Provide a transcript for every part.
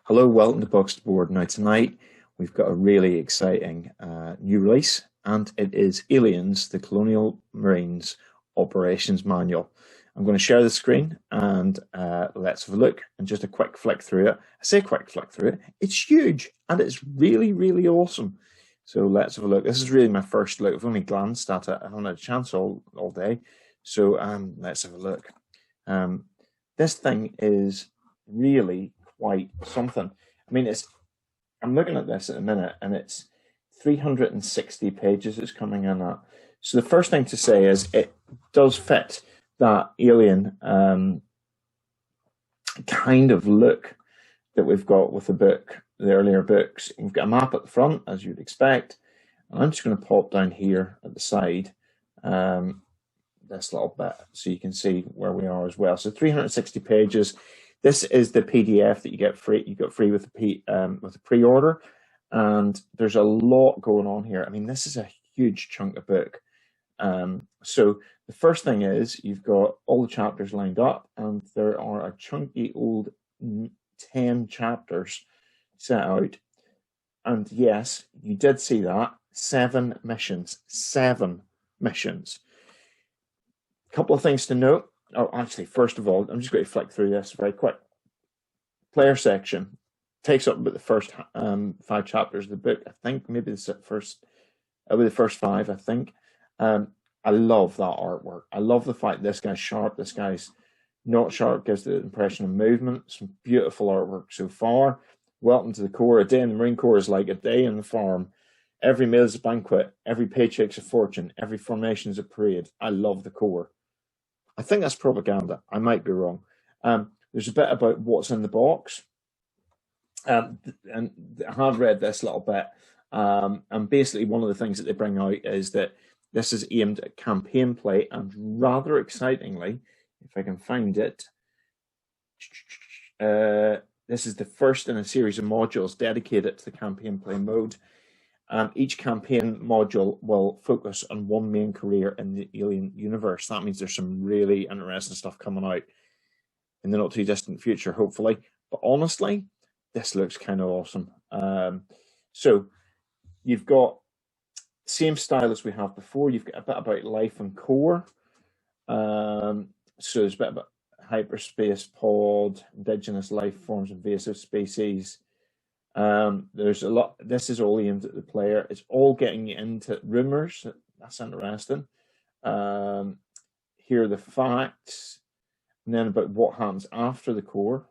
Hello, welcome to Box to Board. Now tonight we've got a really exciting new release, and it is Aliens, the Colonial Marines Operations Manual. I'm going to share the screen and let's have a look and just a quick flick through it. I say quick flick through it, it's huge and it's really, really awesome. So let's have a look. This is really my first look. I've only glanced at it. I haven't had a chance all day. So let's have a look. This thing is really quite something. I mean, I'm looking at this at a minute and it's 360 pages it's coming in at. So the first thing to say is it does fit that alien kind of look that we've got with the earlier books. You've got a map at the front, as you'd expect. And I'm just going to pop down here at the side, this little bit, so you can see where we are as well. So 360 pages. This is the PDF that you get free. You got free with the pre-order, and there's a lot going on here. I mean, this is a huge chunk of book. So the first thing is you've got all the chapters lined up, and there are a chunky old 10 chapters set out. And yes, you did see that. 7 missions. 7 missions. A couple of things to note. Oh, actually, first of all, I'm just going to flick through this very quick. Player section takes up about the first 5 chapters of the book. I think maybe the first 5. I think. I love that artwork. I love the fact this guy's sharp, this guy's not sharp, gives the impression of movement. Some beautiful artwork so far. Welcome to the Corps. A day in the Marine Corps is like a day in the farm. Every meal is a banquet. Every paycheck's a fortune. Every formation is a parade. I love the Corps. I think that's propaganda. I might be wrong. There's a bit about what's in the box. And I have read this little bit. And basically one of the things that they bring out is that this is aimed at campaign play, and rather excitingly, if I can find it, this is the first in a series of modules dedicated to the campaign play mode. Each campaign module will focus on one main career in the Alien universe. That means there's some really interesting stuff coming out in the not too distant future, hopefully. But honestly, this looks kind of awesome. So you've got the same style as we have before. You've got a bit about life and core. So there's a bit about hyperspace pod, indigenous life forms, invasive species. There's a lot. This is all aimed at the player. It's all getting you into rumors. That's interesting. Here are the facts, and then about what happens after the core.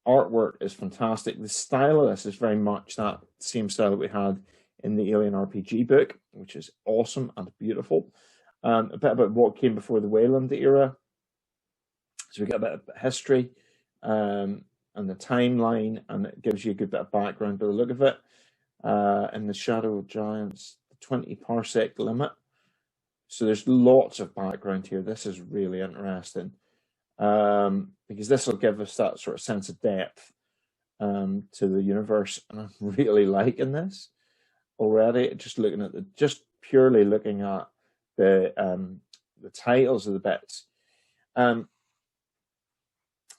Artwork is fantastic. The style of this is very much that same style that we had in the Alien RPG book, which is awesome and beautiful. A bit about what came before the Wayland era. So we get a bit of history. And the timeline, and it gives you a good bit of background by the look of it. In the Shadow Giants, the 20 parsec limit. So there's lots of background here. This is really interesting, because this will give us that sort of sense of depth to the universe, and I'm really liking this already. Just purely looking at the titles of the bits.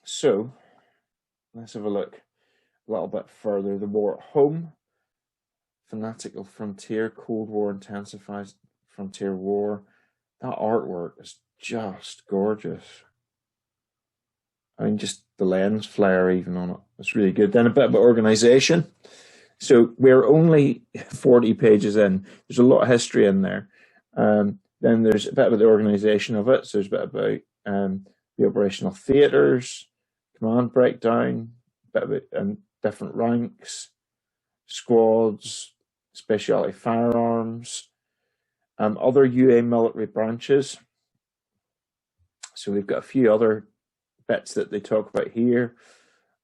So let's have a look a little bit further. The war at home, fanatical frontier, Cold War intensifies, frontier war. That artwork is just gorgeous. I mean, just the lens flare even on it. It's really good. Then a bit about organization. So we're only 40 pages in. There's a lot of history in there. Then there's a bit about the organization of it. So there's a bit about the operational theaters, command breakdown, a bit about different ranks, squads, specialty firearms, other UA military branches. So we've got a few other bits that they talk about here.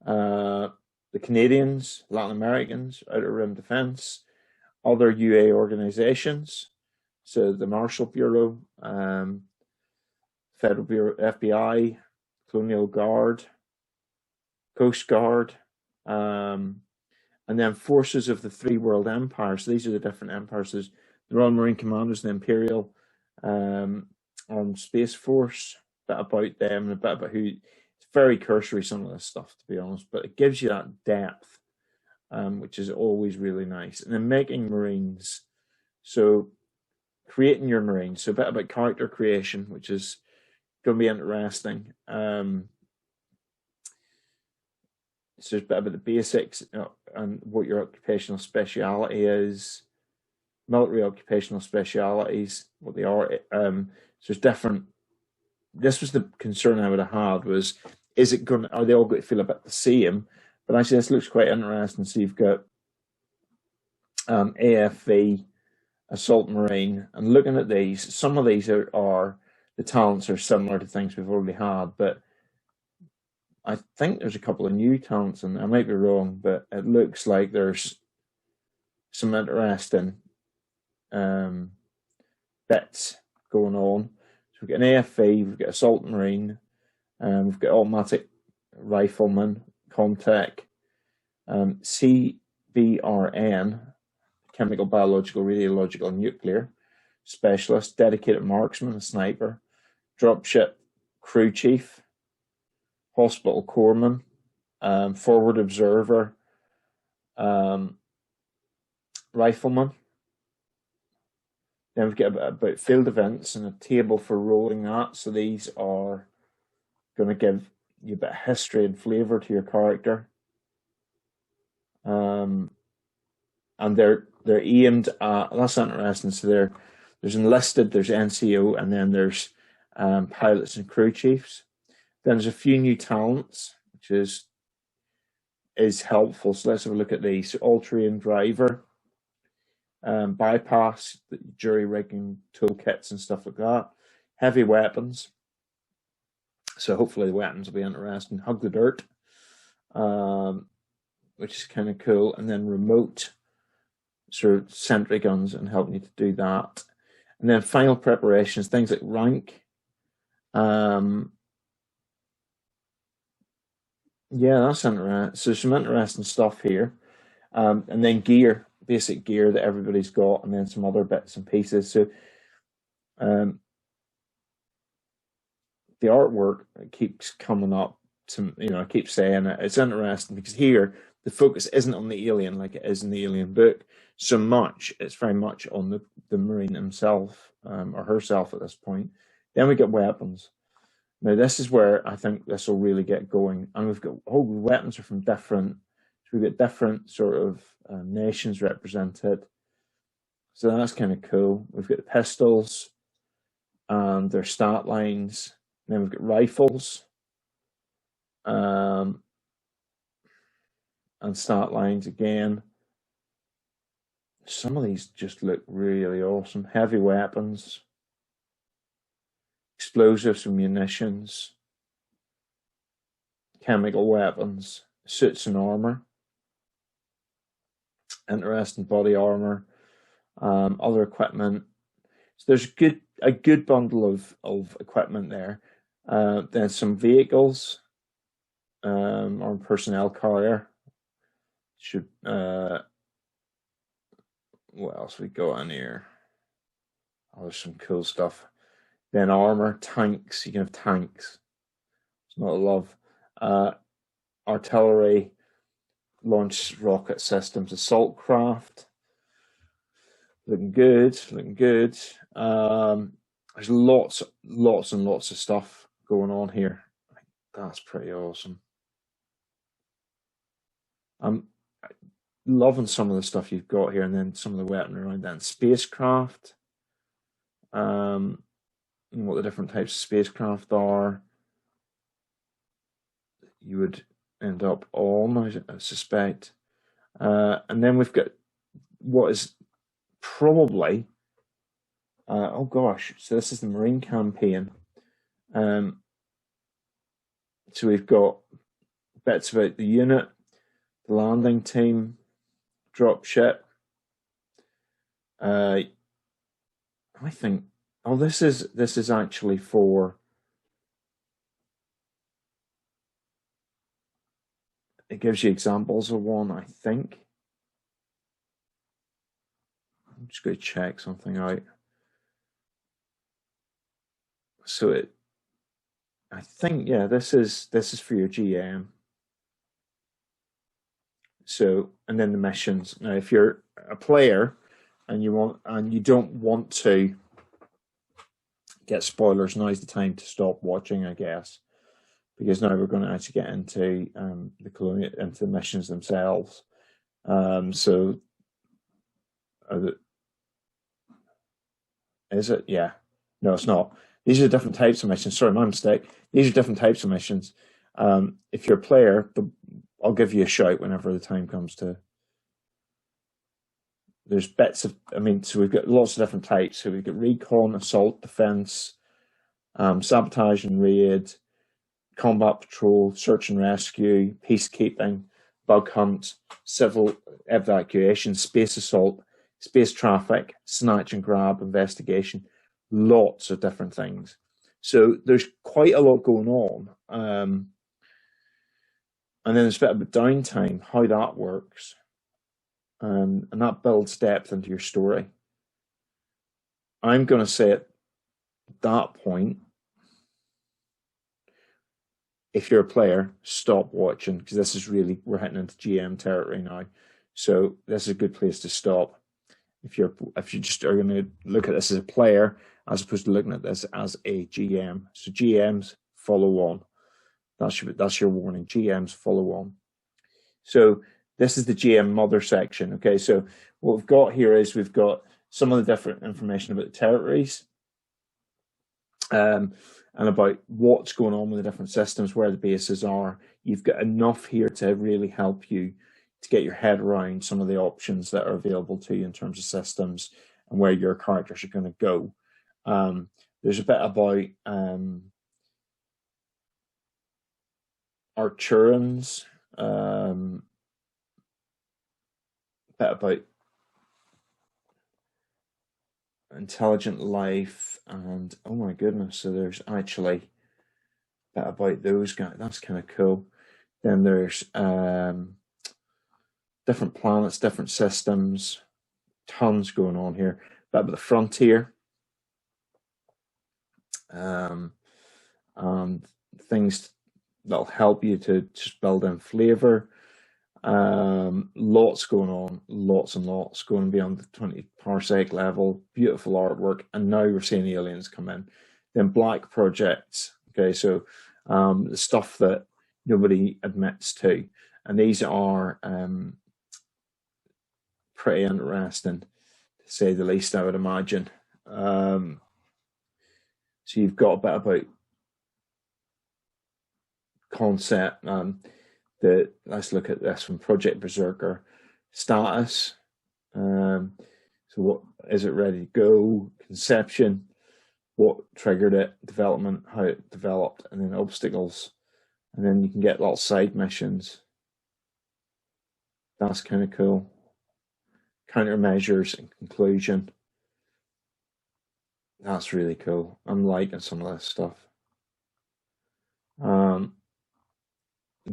The Canadians, Latin Americans, Outer Rim Defense, other UA organizations. So the Marshal Bureau, Federal Bureau, FBI, Colonial Guard, Coast Guard, and then forces of the 3 world empires. So these are the different empires. There's the Royal Marine Commandos, the Imperial Armed Space Force, a bit about them, and a bit about who very cursory, some of this stuff, to be honest, but it gives you that depth, which is always really nice. And then making marines, so creating your marines, so a bit about character creation, which is going to be interesting. So there's a bit about the basics, and what your occupational speciality is, military occupational specialities, what they are. So there's different. This was the concern I would have had, was, is it going? Are they all going to feel a bit the same? But actually, this looks quite interesting. So you've got AFV, Assault Marine, and looking at these, some of these are the talents are similar to things we've already had, but I think there's a couple of new talents, and I might be wrong, but it looks like there's some interesting bits going on. So we've got an AFV, we've got Assault Marine, we've got Automatic Rifleman, Comtech, CBRN, Chemical, Biological, Radiological, and Nuclear Specialist, Dedicated Marksman, a Sniper, Dropship Crew Chief, Hospital Corpsman, Forward Observer, Rifleman. Then we've got about field events and a table for rolling that. So these are going to give you a bit of history and flavour to your character. And they're aimed at, that's interesting. So there's enlisted, there's NCO, and then there's pilots and crew chiefs. Then there's a few new talents, which is helpful. So let's have a look at these. So all-terrain driver, bypass, jury rigging toolkits and stuff like that. Heavy weapons. So hopefully the weapons will be interesting. Hug the dirt, which is kind of cool. And then remote sort of sentry guns and helping you to do that. And then final preparations, things like rank. Yeah, that's interesting. So some interesting stuff here. And then gear, basic gear that everybody's got, and then some other bits and pieces. So the artwork keeps coming up to, I keep saying it. It's interesting because here the focus isn't on the alien like it is in the Alien book so much. It's very much on the Marine himself, or herself at this point. Then we get weapons. Now, this is where I think this will really get going. And we've got, the weapons are from different, so we've got different sort of nations represented. So that's kind of cool. We've got the pistols and their stat lines. And then we've got rifles and stat lines again. Some of these just look really awesome. Heavy weapons, explosives and munitions, chemical weapons, suits and armor, interesting body armor, other equipment. So there's a good bundle of equipment there. Then some vehicles, armed personnel carrier. Should what else we got in here? Oh, there's some cool stuff. Then armor, tanks. You can have tanks. It's not a love. Artillery, launch rocket systems, assault craft. Looking good, looking good. There's lots and lots of stuff going on here. That's pretty awesome. I'm loving some of the stuff you've got here, and then some of the weaponry around that. And spacecraft. What the different types of spacecraft are. You would end up on, I suspect. And then we've got what is probably, oh gosh, so this is the Marine campaign. So we've got bits about the unit, the landing team, dropship. I think, oh, this is actually for, it gives you examples of one, I think. I'm just going to check something out. So I think, yeah, this is for your GM. So, and then the missions. Now, if you're a player and you don't want to get spoilers, now's the time to stop watching, I guess, because now we're going to actually get into the Colonial, into the missions themselves. So, is it? Yeah. No, it's not. These are different types of missions. Sorry, my mistake. These are different types of missions. If you're a player, I'll give you a shout whenever the time comes to. There's bits of, I mean, so we've got lots of different types. So we've got recon, assault, defense, sabotage and raid, combat patrol, search and rescue, peacekeeping, bug hunt, civil evacuation, space assault, space traffic, snatch and grab, investigation, lots of different things. So there's quite a lot going on. And then there's a bit about downtime, how that works. And that builds depth into your story. I'm going to say at that point, if you're a player, stop watching, because this is really, we're hitting into GM territory now. So this is a good place to stop. If you just are going to look at this as a player, as opposed to looking at this as a GM. So GMs, follow on. That's your warning. GMs, follow on. So this is the GM mother section. Okay, so what we've got here is we've got some of the different information about the territories, and about what's going on with the different systems, where the bases are. You've got enough here to really help you to get your head around some of the options that are available to you in terms of systems and where your characters are going to go. There's a bit about Arcturans, a bit about intelligent life, and oh my goodness, so there's actually a bit about those guys. That's kind of cool. Then there's different planets, different systems, tons going on here. Bit about the frontier, and things that'll help you to just build in flavor. Lots going on, lots and lots going beyond the 20 parsec level. Beautiful artwork, and now we're seeing aliens come in. Then black projects. Okay, so the stuff that nobody admits to, and these are pretty interesting, to say the least, I would imagine. So you've got a bit about concept. Let's look at this from Project Berserker. Status. So what is it ready to go? Conception. What triggered it? Development. How it developed, and then obstacles. And then you can get little side missions. That's kind of cool. Countermeasures and conclusion. That's really cool. I'm liking some of this stuff.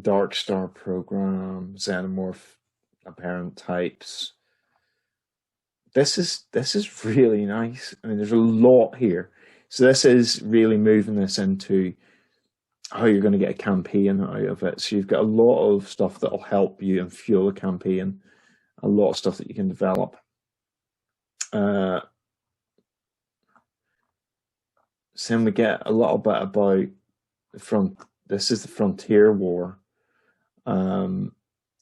Dark Star program, Xenomorph, apparent types. This is really nice. I mean, there's a lot here. So this is really moving this into how you're going to get a campaign out of it. So you've got a lot of stuff that'll help you and fuel a campaign. A lot of stuff that you can develop. So then we get a little bit about this is the Frontier War.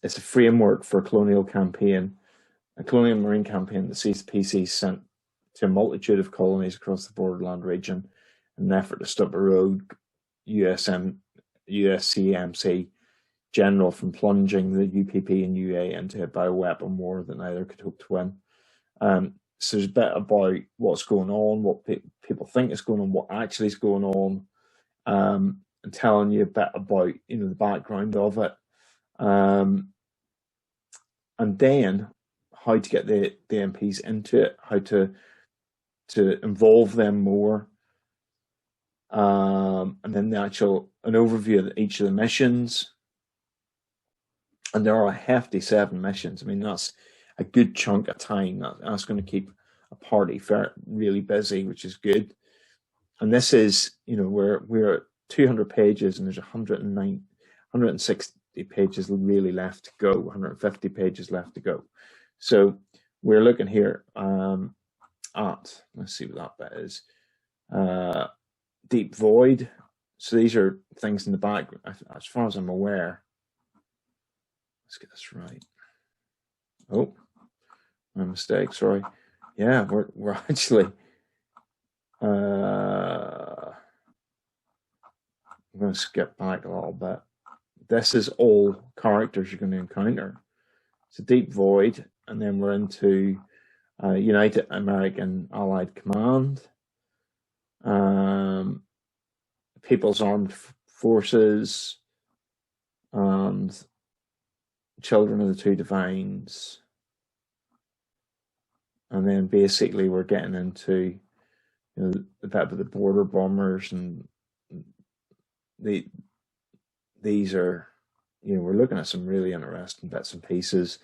It's a framework for a colonial campaign, a colonial marine campaign that sees the PCs sent to a multitude of colonies across the borderland region in an effort to stop a rogue USCMC general from plunging the UPP and UA into a bioweapon war that neither could hope to win. So there's a bit about what's going on, what people think is going on, what actually is going on, and telling you a bit about the background of it, and then how to get the MPs into it, how to involve them more, and then an overview of each of the missions. And there are a hefty 7 missions. I mean, that's a good chunk of time. That's going to keep a party really busy, which is good. And this is, we're 200 pages, and there's 160 pages really left to go, 150 pages left to go. So we're looking here at, let's see what that bit is, Deep Void. So these are things in the back, as far as I'm aware. Let's get this right. Oh, my mistake, sorry. Yeah, we're actually, I'm going to skip back a little bit. This is all characters you're going to encounter. It's a Deep Void, and then we're into United American Allied Command, People's Armed Forces, and Children of the Two Divines. And then basically we're getting into the bit of the border bombers, and these are, we're looking at some really interesting bits and pieces.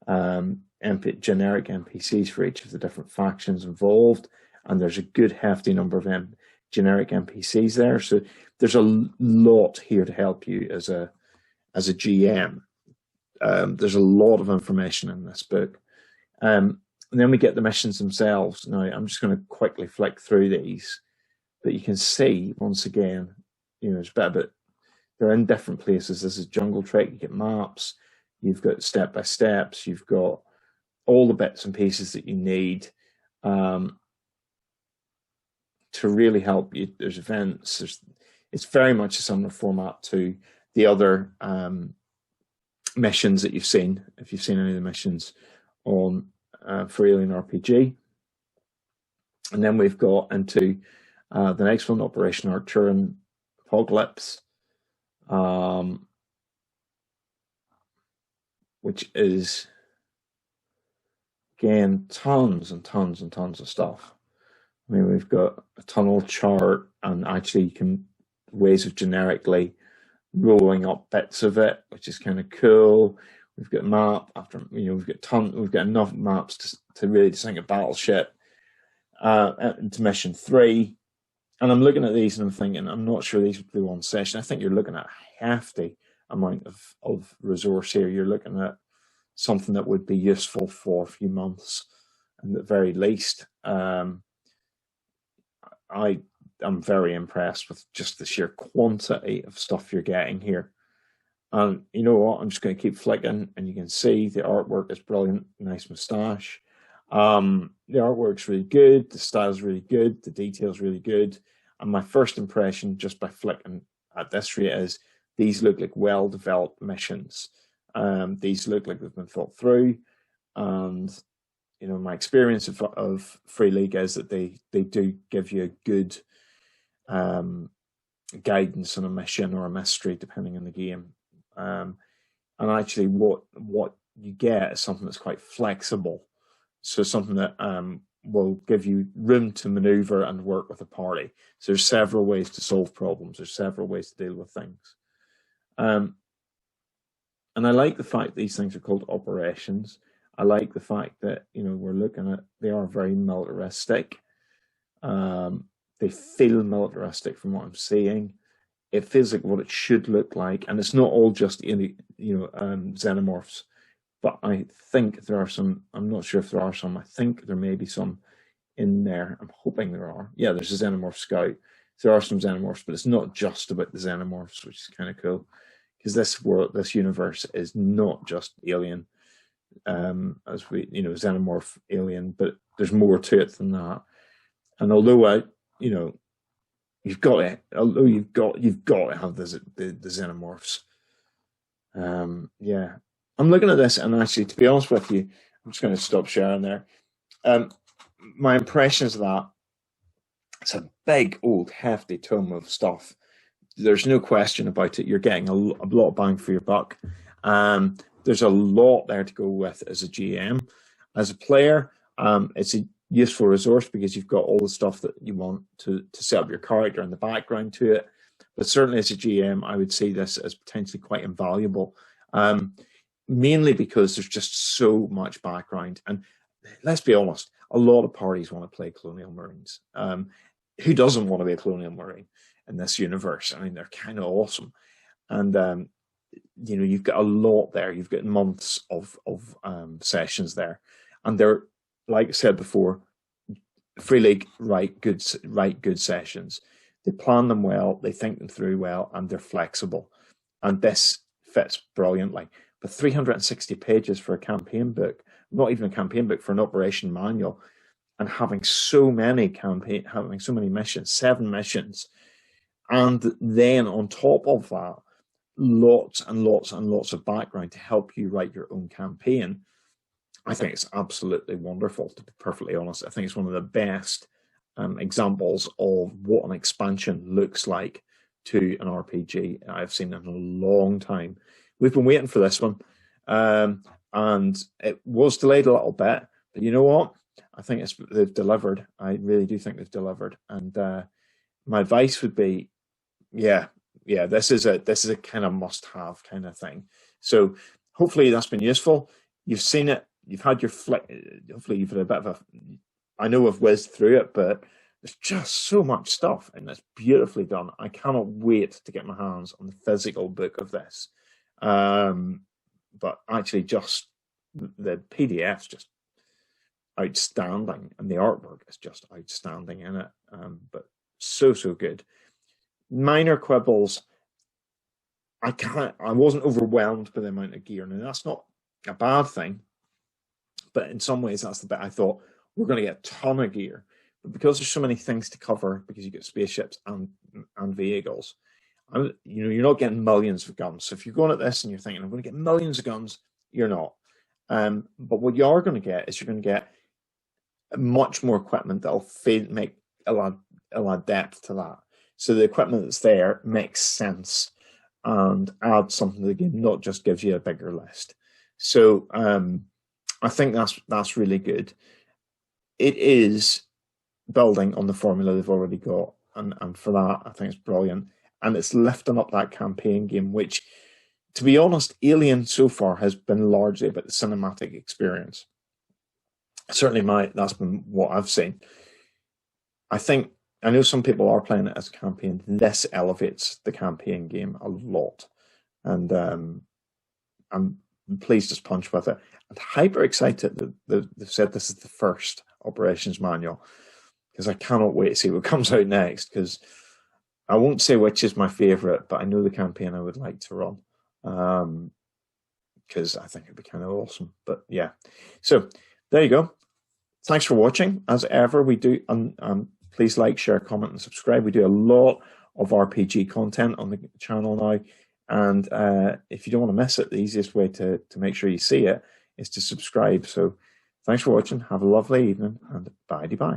Generic NPCs for each of the different factions involved, and there's a good hefty number of generic NPCs there. So there's a lot here to help you as a GM. There's a lot of information in this book. And then we get the missions themselves. Now, I'm just going to quickly flick through these, but you can see, once again, there's a bit of it. They're in different places. This is Jungle Trek. You get maps. You've got step-by-steps. You've got all the bits and pieces that you need to really help you. There's events. It's very much a similar format to the other missions that you've seen, if you've seen any of the missions on for Alien RPG. And then we've got into the next one, Operation Arcturus Apocalypse, which is, again, tons and tons and tons of stuff. I mean, we've got a tunnel chart, and actually you can ways of generically rolling up bits of it, which is kind of cool. We've got map after, we've got enough maps to really sink a battleship into mission 3. And I'm looking at these and I'm thinking, I'm not sure these would be one session. I think you're looking at a hefty amount of resource here. You're looking at something that would be useful for a few months, at the very least. I'm very impressed with just the sheer quantity of stuff you're getting here. And you know what? I'm just going to keep flicking, and you can see the artwork is brilliant. Nice moustache. The artwork's really good. The style's really good. The detail's really good. And my first impression, just by flicking at this rate, is these look like well-developed missions. These look like they've been thought through. And my experience of Free League is that they do give you a good guidance on a mission or a mystery, depending on the game. And actually, what you get is something that's quite flexible. So something that will give you room to maneuver and work with a party. So there's several ways to solve problems. There's several ways to deal with things. And I like the fact these things are called operations. I like the fact that, we're looking at, they are very militaristic. They feel militaristic from what I'm seeing. It feels like what it should look like. And it's not all just, xenomorphs. But I think there are some, I'm not sure if there are some, I think there may be some in there. I'm hoping there are. Yeah, there's a Xenomorph Scout. There are some Xenomorphs, but it's not just about the Xenomorphs, which is kind of cool. Because this universe is not just Alien, as we, Xenomorph Alien, but there's more to it than that. And although you've got to have the Xenomorphs. Yeah. I'm looking at this, and actually, to be honest with you, I'm just going to stop sharing there. My impressions of that, it's a big, old, hefty tome of stuff. There's no question about it. You're getting a lot of bang for your buck. There's a lot there to go with as a GM. As a player, it's a useful resource because you've got all the stuff that you want to set up your character and the background to it. But certainly as a GM, I would see this as potentially quite invaluable. Mainly because there's just so much background. And let's be honest, a lot of parties want to play Colonial Marines. Who doesn't want to be a Colonial Marine? in this universe. I mean, they're kind of awesome. And you know, you've got a lot there. You've got months of sessions there, and they're, like I said before, Free League write good sessions. They plan them well, they think them through well, and they're flexible. And this fits brilliantly. But 360 pages for a campaign book, not even a campaign book, for an operation manual, and having so many missions, 7 missions, and then on top of that, lots and lots and lots of background to help you write your own campaign. I think it's absolutely wonderful, to be perfectly honest. I think it's one of the best examples of what an expansion looks like to an RPG I've seen in a long time. We've been waiting for this one, and it was delayed a little bit, but you know what? I think they've delivered. I really do think they've delivered. And my advice would be, yeah, this is a kind of must-have kind of thing. So hopefully that's been useful. You've seen it. You've had your hopefully you've had a bit of a, I know I've whizzed through it, but there's just so much stuff, and it's beautifully done. I cannot wait to get my hands on the physical book of this. But actually, just the PDF's just outstanding, and the artwork is just outstanding in it. But so good. Minor quibbles. I wasn't overwhelmed by the amount of gear. Now, that's not a bad thing, but in some ways that's the bit I thought, we're going to get a ton of gear. But because there's so many things to cover, because you get spaceships and vehicles, you know, you're not getting millions of guns. So if you're going at this and you're thinking, I'm going to get millions of guns, you're not. But what you are going to get is you're going to get much more equipment that'll make a lot of depth to that. So the equipment that's there makes sense and adds something to the game, not just gives you a bigger list. So I think that's really good. It is building on the formula they've already got, and for that, I think it's brilliant. And it's lifting up that campaign game, which, to be honest, Alien so far has been largely about the cinematic experience. Certainly that's been what I've seen. I know some people are playing it as a campaign. This elevates the campaign game a lot. And I'm pleased as punch with it. I'm hyper excited that they've said this is the first operations manual, because I cannot wait to see what comes out next, because I won't say which is my favorite, but I know the campaign I would like to run, because I think it'd be kind of awesome. But yeah, so there you go. Thanks for watching. As ever, we do, please like, share, comment, and subscribe. We do a lot of RPG content on the channel now. And if you don't want to miss it, the easiest way to make sure you see it is to subscribe. So thanks for watching. Have a lovely evening, and bye-bye.